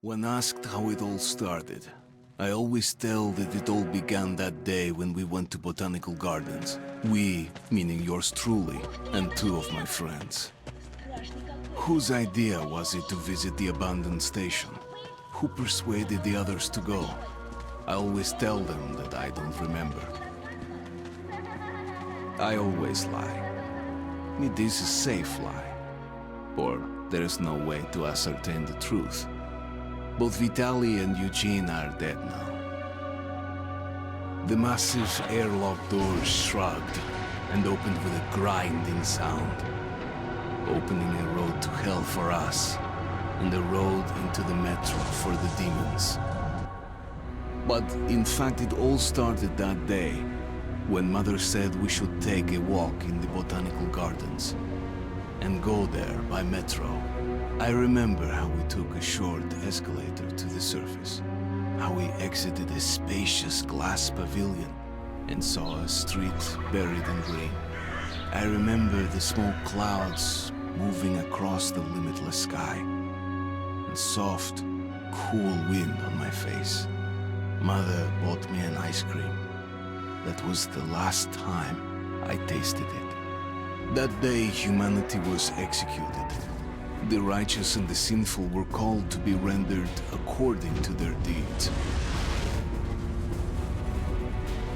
When asked how it all started, I always tell that it all began that day when we went to botanical gardens. We, meaning yours truly, and two of my friends. Whose idea was it to visit the abandoned station? Who persuaded the others to go? I always tell them that I don't remember. I always lie. It is a safe lie. Or there is no way to ascertain the truth. Both Vitaly and Eugene are dead now. The massive airlock doors shrugged and opened with a grinding sound, opening a road to hell for us and a road into the metro for the demons. But in fact, it all started that day when Mother said we should take a walk in the botanical gardens and go there by metro. I remember how we took a short escalator to the surface, how we exited a spacious glass pavilion and saw a street buried in green. I remember the smoke clouds moving across the limitless sky and soft, cool wind on my face. Mother bought me an ice cream. That was the last time I tasted it. That day, humanity was executed. The righteous and the sinful were called to be rendered according to their deeds.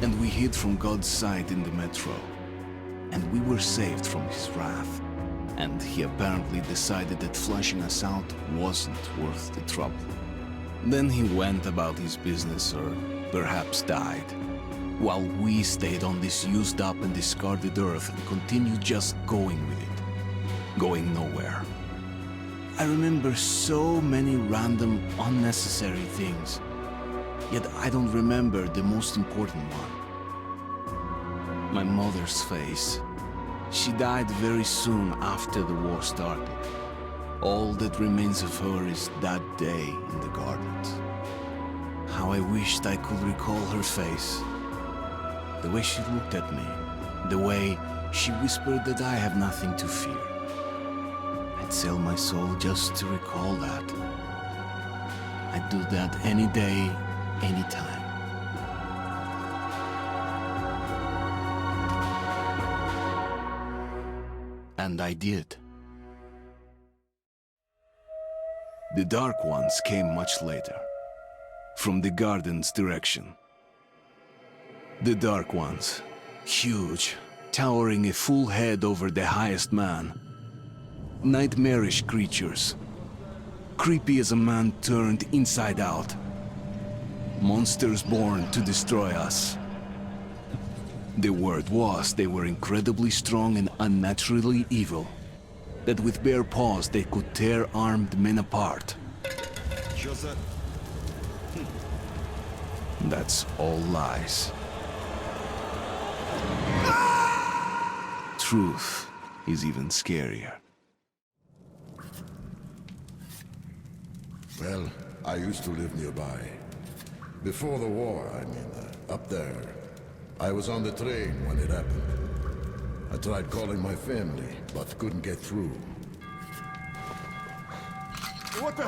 And we hid from God's sight in the metro. And we were saved from his wrath. And he apparently decided that flushing us out wasn't worth the trouble. Then he went about his business, or perhaps died, while we stayed on this used up and discarded earth and continued just going with it, going nowhere. I remember so many random, unnecessary things, yet I don't remember the most important one. My mother's face. She died very soon after the war started. All that remains of her is that day in the gardens. How I wished I could recall her face. The way she looked at me, the way she whispered that I have nothing to fear. I'd sell my soul just to recall that. I'd do that any day, any time. And I did. The Dark Ones came much later, from the garden's direction. The Dark Ones, huge, towering a full head over the highest man. Nightmarish creatures, creepy as a man turned inside out. Monsters born to destroy us. The word was they were incredibly strong and unnaturally evil, that with bare paws they could tear armed men apart. That's all lies. Truth is even scarier. Well, I used to live nearby. Before the war, I mean, up there. I was on the train when it happened. I tried calling my family, but couldn't get through. What the?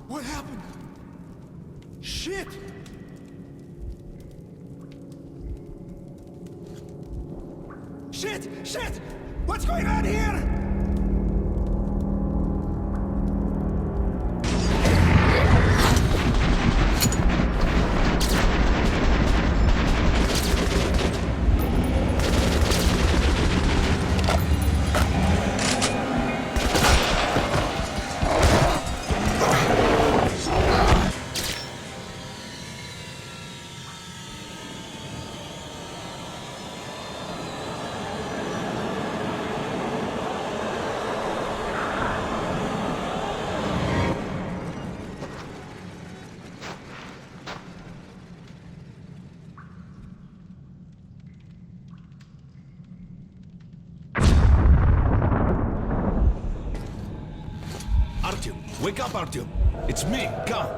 What happened? Shit! Shit! Shit! What's going on here? Wake up, Artyom. It's me, come.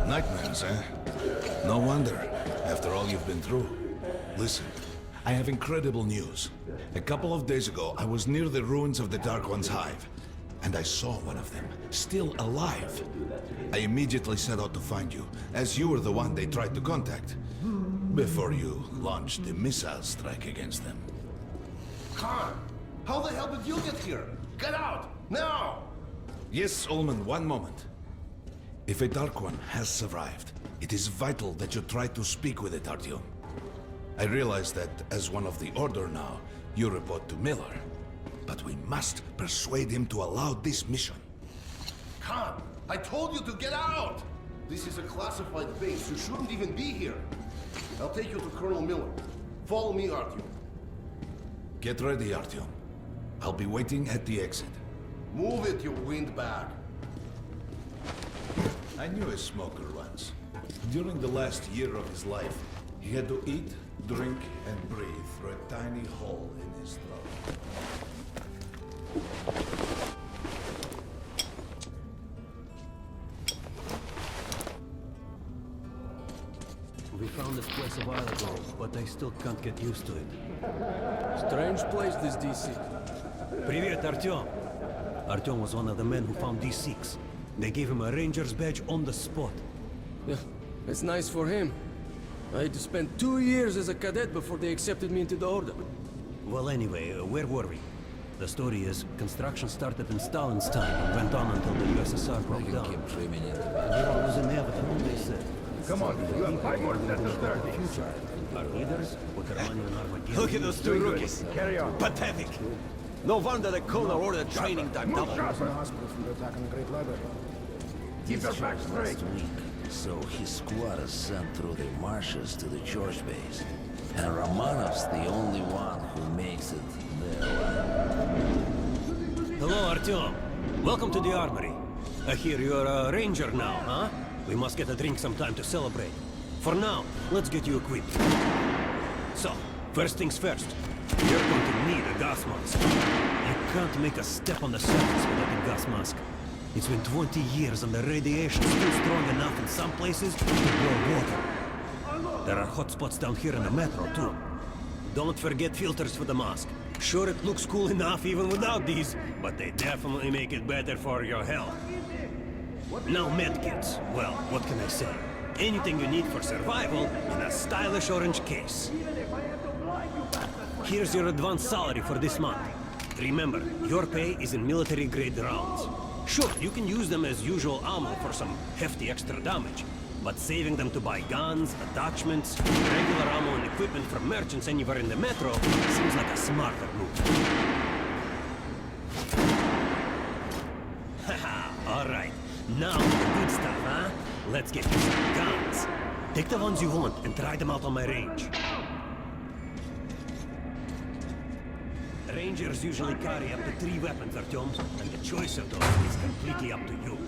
Nightmares, eh? No wonder, after all you've been through. Listen, I have incredible news. A couple of days ago, I was near the ruins of the Dark One's hive, and I saw one of them, still alive. I immediately set out to find you, as you were the one they tried to contact, before you launched the missile strike against them. Khan, how the hell did you get here? Get out, now! Yes, Ullman, one moment. If a Dark One has survived, it is vital that you try to speak with it, Artyom. I realize that, as one of the Order now, you report to Miller. But we must persuade him to allow this mission. Khan, I told you to get out! This is a classified base. You shouldn't even be here. I'll take you to Colonel Miller. Follow me, Artyom. Get ready, Artyom. I'll be waiting at the exit. Move it, you windbag. I knew a smoker once. During the last year of his life, he had to eat, drink, and breathe through a tiny hole in his throat. We found this place a while ago, but I still can't get used to it. Strange place, this DC. Привет, Artyom. Artyom was one of the men who found D6. They gave him a ranger's badge on the spot. Yeah, it's nice for him. I had to spend 2 years as a cadet before they accepted me into the Order. Well, anyway, where were we? The story is, construction started in Stalin's time and went on until the USSR broke down. The war was inevitable, they said. Come on, you have 5 more sets of 30. Our leaders would run an Armageddon. Look at those two rookies. Carry on. Pathetic. No wonder the Colonel ordered training time double. Keep your back straight. So his squad is sent through the marshes to the George base. And Romanov's the only one who makes it there alive. Hello, Artyom. Welcome to the armory. I hear you're a ranger now, huh? We must get a drink sometime to celebrate. For now, let's get you equipped. So, first things first. You're going to need a gas mask. You can't make a step on the surface without a gas mask. It's been 20 years and the radiation's still strong enough in some places to blow water. There are hot spots down here in the metro, too. Don't forget filters for the mask. Sure, it looks cool enough even without these, but they definitely make it better for your health. Now medkits. Well, what can I say? Anything you need for survival in a stylish orange case. Here's your advance salary for this month. Remember, your pay is in military-grade rounds. Sure, you can use them as usual ammo for some hefty extra damage, but saving them to buy guns, attachments, regular ammo and equipment from merchants anywhere in the metro seems like a smarter move. Haha, alright. Now the good stuff, huh? Let's get you some guns. Take the ones you want and try them out on my range. Rangers usually carry up to 3 weapons, Artyom, and the choice of those is completely up to you.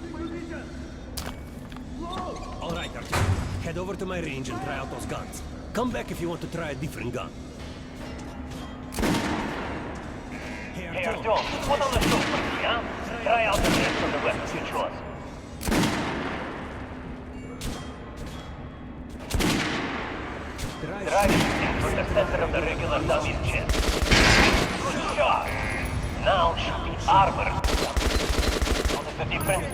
Alright, Artyom. Head over to my range and try out those guns. Come back if you want to try a different gun. Hey, Artyom, put on the show for me, huh? Try out the rest of the weapons you chose. Try shooting for the center of the regular dummy's chest. Good job! Now shoot the armor. Notice the difference?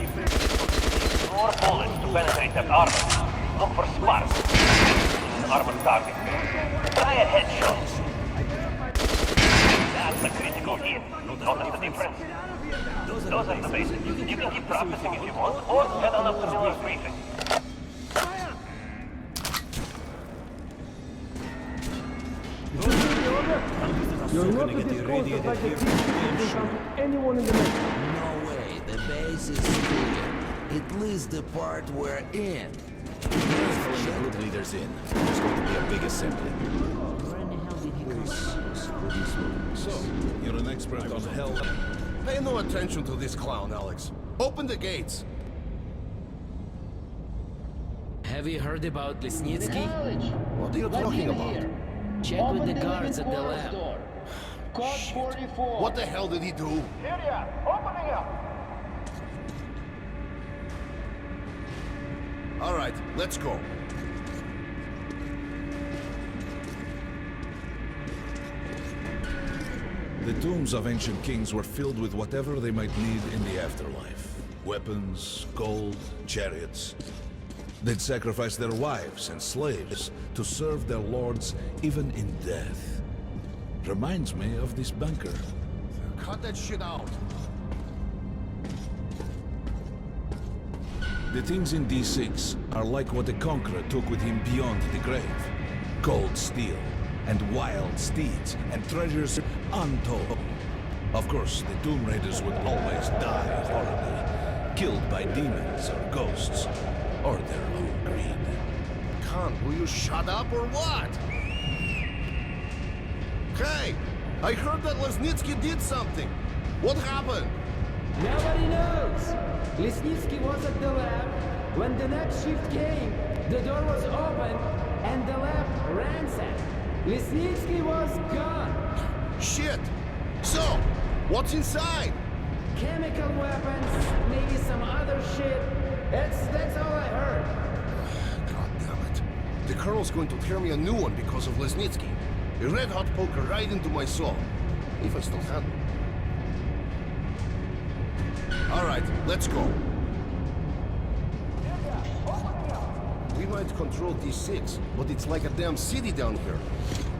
More bullets to penetrate that armor. Look for sparks. An armored target. Try a headshot. That's a critical hit. Notice the difference? Those are the basics. You can keep practicing if you want, or head on up to Miller's briefing. You're not to disclose the scientific from anyone in the metro. No way, the base is clear. At least the part we're in. Pulling the group leaders in. There's going to be a big assembly. So, you're an expert on hell. Pay no attention to this clown, Alex. Open the gates. Have you heard about Lesnitsky? What are you talking about? Check with the guards at the lab. Shit. What the hell did he do? Here you are. Opening up. All right, let's go. The tombs of ancient kings were filled with whatever they might need in the afterlife. Weapons, gold, chariots. They'd sacrifice their wives and slaves to serve their lords even in death. Reminds me of this bunker. Cut that shit out. The things in D6 are like what the Conqueror took with him beyond the grave. Gold steel, and wild steeds, and treasures untold. Of course, the Tomb Raiders would always die horribly, killed by demons or ghosts, or their own greed. Khan, will you shut up or what? Hey, I heard that Lesnitsky did something. What happened? Nobody knows! Lesnitsky was at the lab. When the next shift came, the door was open and the lab ransacked. Lesnitsky was gone. Shit! So, what's inside? Chemical weapons, maybe some other shit. That's all I heard. God damn it. The Colonel's going to tear me a new one because of Lesnitsky. A red-hot poker right into my soul. If I still have it. Alright, let's go. We might control D6, but it's like a damn city down here.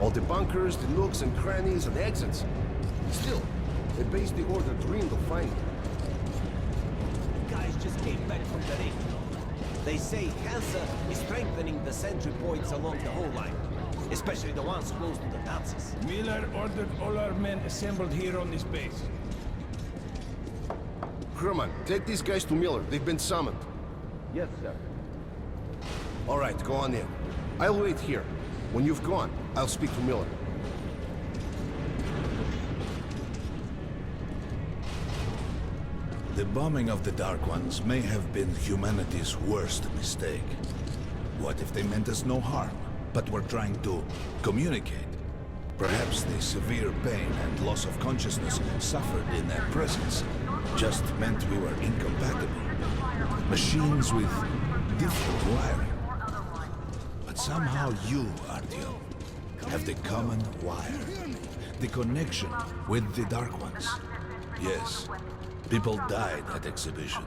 All the bunkers, the nooks and crannies and exits. Still, they base the order dreamed of finding. Guys just came back from the raid. They say Hansa is strengthening the sentry points along the whole line, especially the ones close to the Nazis. Miller ordered all our men assembled here on this base. Herman, take these guys to Miller. They've been summoned. Yes, sir. All right, go on in. I'll wait here. When you've gone, I'll speak to Miller. The bombing of the Dark Ones may have been humanity's worst mistake. What if they meant us no harm, but were trying to communicate? Perhaps the severe pain and loss of consciousness suffered in their presence just meant we were incompatible. Machines with different wiring. But somehow you, Artyom, have the common wire. The connection with the Dark Ones. Yes, people died at Exhibition,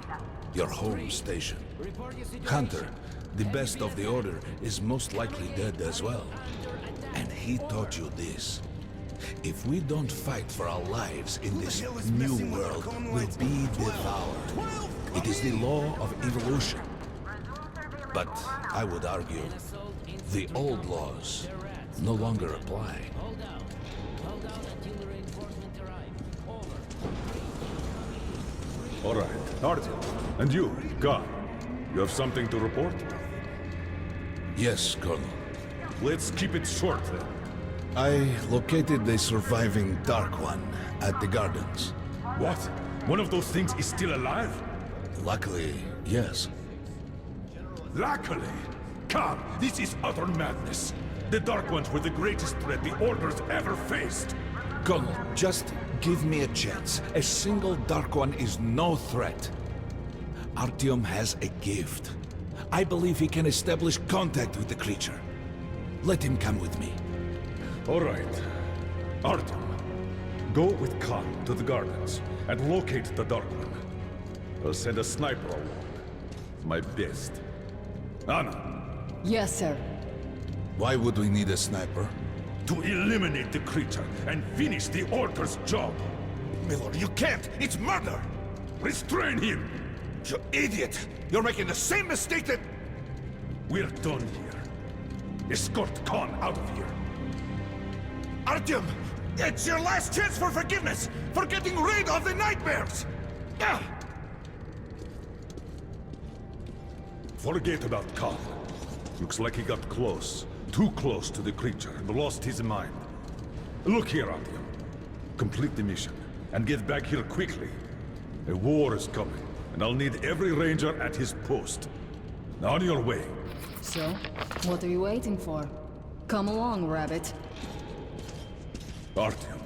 your home station. Hunter, the best of the Order, is most likely dead as well. And he taught you this. If we don't fight for our lives in this new world, we'll be devoured. It is the law of evolution. But I would argue, the old laws no longer apply. All right, Artyom. And you, Khan, you have something to report? Yes, Colonel. Let's keep it short, then. I located the surviving Dark One at the Gardens. What? One of those things is still alive? Luckily, yes. Luckily? Khan, this is utter madness. The Dark Ones were the greatest threat the Order's ever faced. Colonel, just give me a chance. A single Dark One is no threat. Artyom has a gift. I believe he can establish contact with the creature. Let him come with me. All right. Artyom, go with Khan to the Gardens and locate the Dark One. I'll send a sniper along. My best. Anna. Yes, sir. Why would we need a sniper? To eliminate the creature and finish the Order's job. Miller, you can't! It's murder! Restrain him! You idiot! You're making the same mistake that... We're done here. Escort Khan out of here. Artyom! It's your last chance for forgiveness! For getting rid of the nightmares! Ah! Forget about Khan. Looks like he got close. Too close to the creature and lost his mind. Look here, Artyom. Complete the mission and get back here quickly. A war is coming, and I'll need every ranger at his post. On your way. So, what are you waiting for? Come along, Rabbit. Artyom,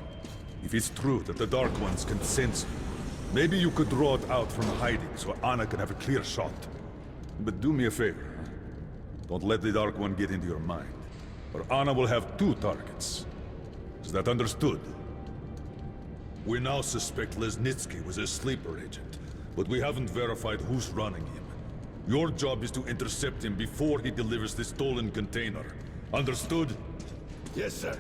if it's true that the Dark Ones can sense you, maybe you could draw it out from hiding so Anna can have a clear shot. But do me a favor. Don't let the Dark One get into your mind, or Anna will have 2 targets. Is that understood? We now suspect Lesnitsky was a sleeper agent, but we haven't verified who's running him. Your job is to intercept him before he delivers the stolen container. Understood? Yes, sir.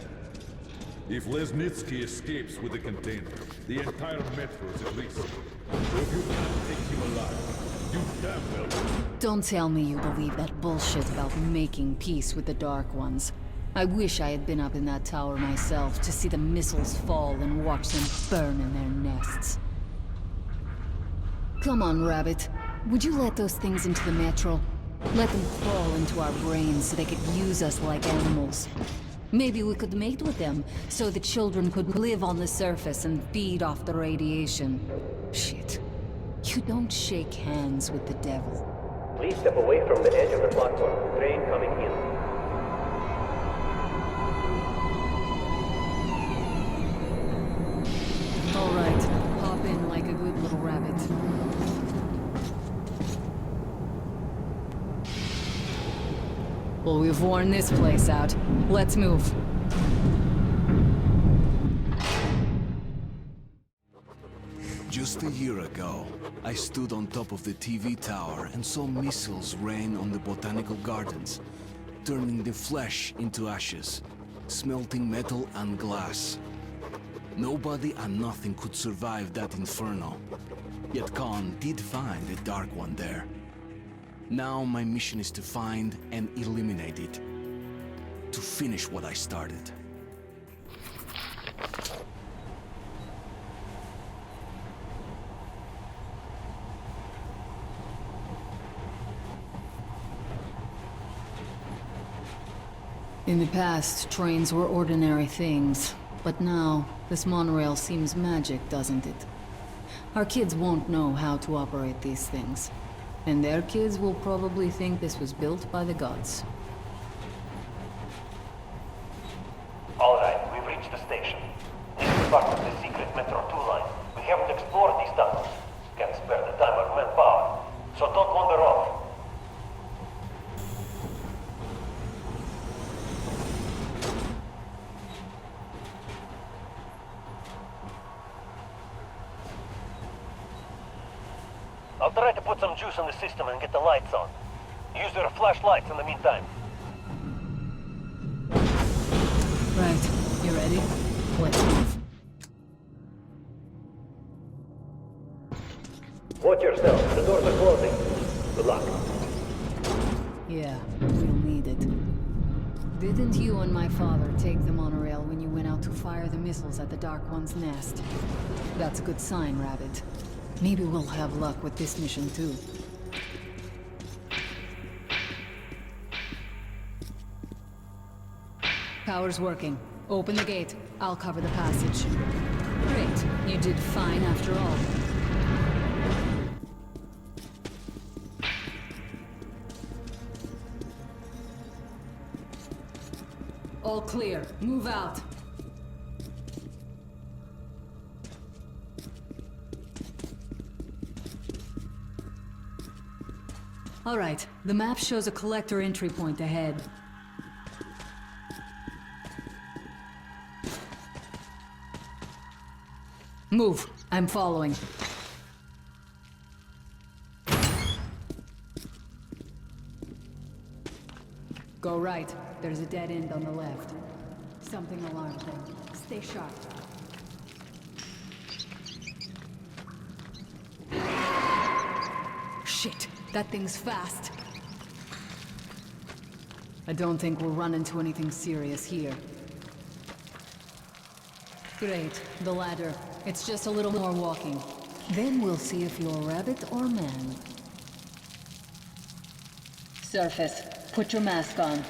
If Lesnitsky escapes with the container, the entire metro is at risk. So if you can't take him alive, you damn well will. Don't tell me you believe that bullshit about making peace with the Dark Ones. I wish I had been up in that tower myself to see the missiles fall and watch them burn in their nests. Come on, Rabbit. Would you let those things into the metro? Let them crawl into our brains so they could use us like animals. Maybe we could mate with them, so the children could live on the surface and feed off the radiation. Shit. You don't shake hands with the devil. Please step away from the edge of the platform. Train coming in. All right, hop in like a good little rabbit. Well, we've worn this place out. Let's move. Just a year ago, I stood on top of the TV tower and saw missiles rain on the botanical gardens, turning the flesh into ashes, smelting metal and glass. Nobody and nothing could survive that inferno. Yet Khan did find a Dark One there. Now my mission is to find and eliminate it. To finish what I started. In the past, trains were ordinary things. But now, this monorail seems magic, doesn't it? Our kids won't know how to operate these things. And their kids will probably think this was built by the gods. All right, we've reached the station. This is part of the secret Metro 2 line. We haven't explored these tunnels. Can't spare the time or manpower. So don't wander off. I'll try to put some juice on the system and get the lights on. Use your flashlights in the meantime. Right, you ready? Let's move. Watch yourself. The doors are closing. Good luck. Yeah, we'll need it. Didn't you and my father take the monorail when you went out to fire the missiles at the Dark One's nest? That's a good sign, Rabbit. Maybe we'll have luck with this mission, too. Power's working. Open the gate. I'll cover the passage. Great. You did fine after all. All clear. Move out. All right, the map shows a collector entry point ahead. Move. I'm following. Go right. There's a dead end on the left. Something alarmed them. Stay sharp. Shit. That thing's fast. I don't think we'll run into anything serious here. Great, the ladder. It's just a little more walking. Then we'll see if you're rabbit or man. Surface, put your mask on.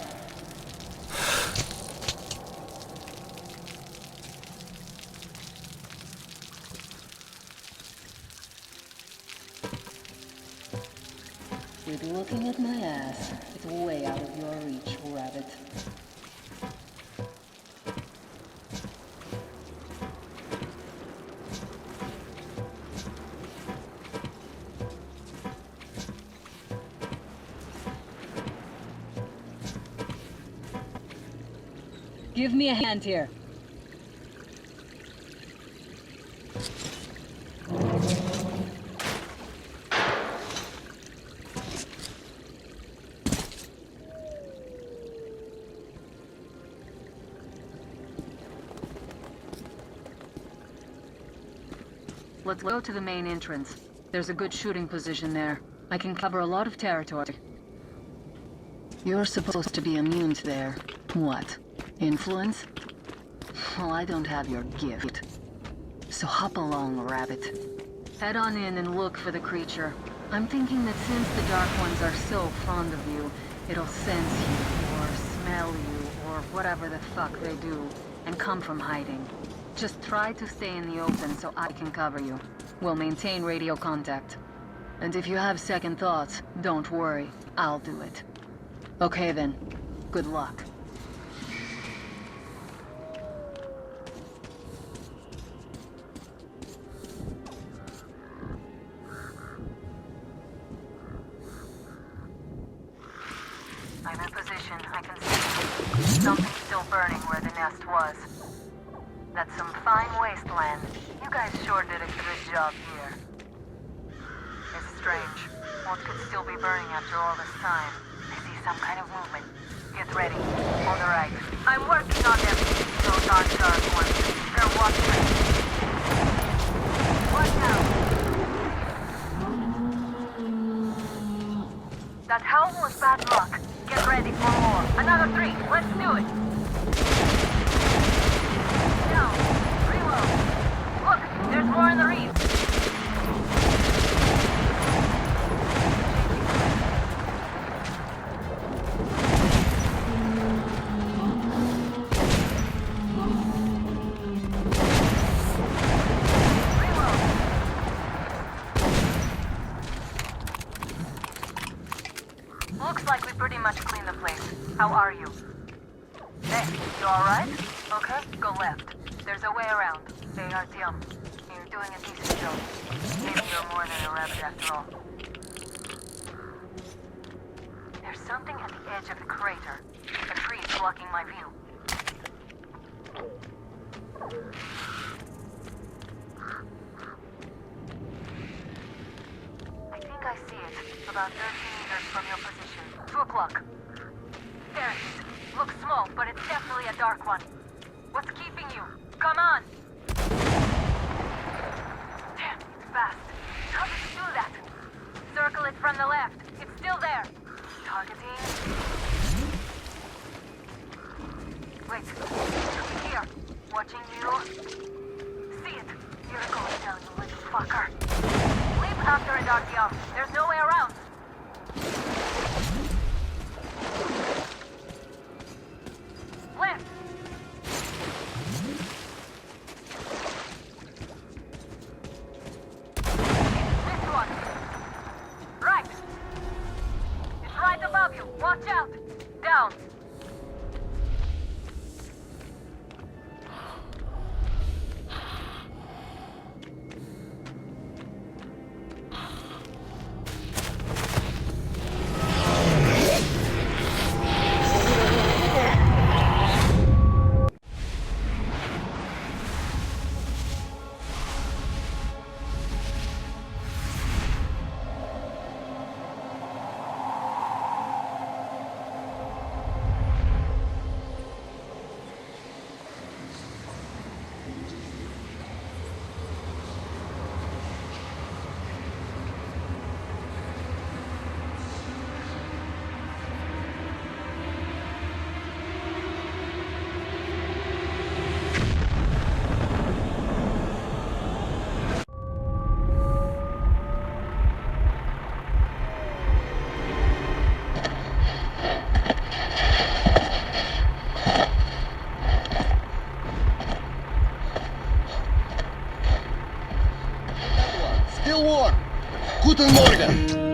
Quit looking at my ass. It's way out of your reach, rabbit. Give me a hand here. Let's go to the main entrance. There's a good shooting position there. I can cover a lot of territory. You're supposed to be immune to their... what? Influence? Well, I don't have your gift. So hop along, rabbit. Head on in and look for the creature. I'm thinking that since the Dark Ones are so fond of you, it'll sense you, or smell you, or whatever the fuck they do, and come from hiding. Just try to stay in the open so I can cover you. We'll maintain radio contact. And if you have second thoughts, don't worry, I'll do it. Okay then, good luck. I'm in position. I can see something still burning where the nest was. That's some fine wasteland. You guys sure did a good job here. It's strange. What could still be burning after all this time? I see some kind of movement. Get ready. On the right. I'm working on them. Those aren't dark ones. They're watching. Watch out. That howl was bad luck. Get ready for more. Another 3. Let's do it. Down. Reload. Look, there's more in the reef. Looks like we pretty much cleaned the place. How are you? Hey, you alright? Okay, go left. There's a way around. They are young. You're doing a decent job. Maybe you're more than a rabbit after all. There's something at the edge of the crater. A tree is blocking my view. I think I see it. About 13 meters from your position. 2 o'clock. There it is. Looks small, but it's definitely a dark one. What's keeping you? Come on! Damn, it's fast. How did you do that? Circle it from the left. It's still there. Targeting. Wait. Here. Watching you. See it. You're going down, you little fucker. Leap after it, Artyom. There's no way around. Left. This one. Right. It's right above you. Watch out. Down. Guten Morgen.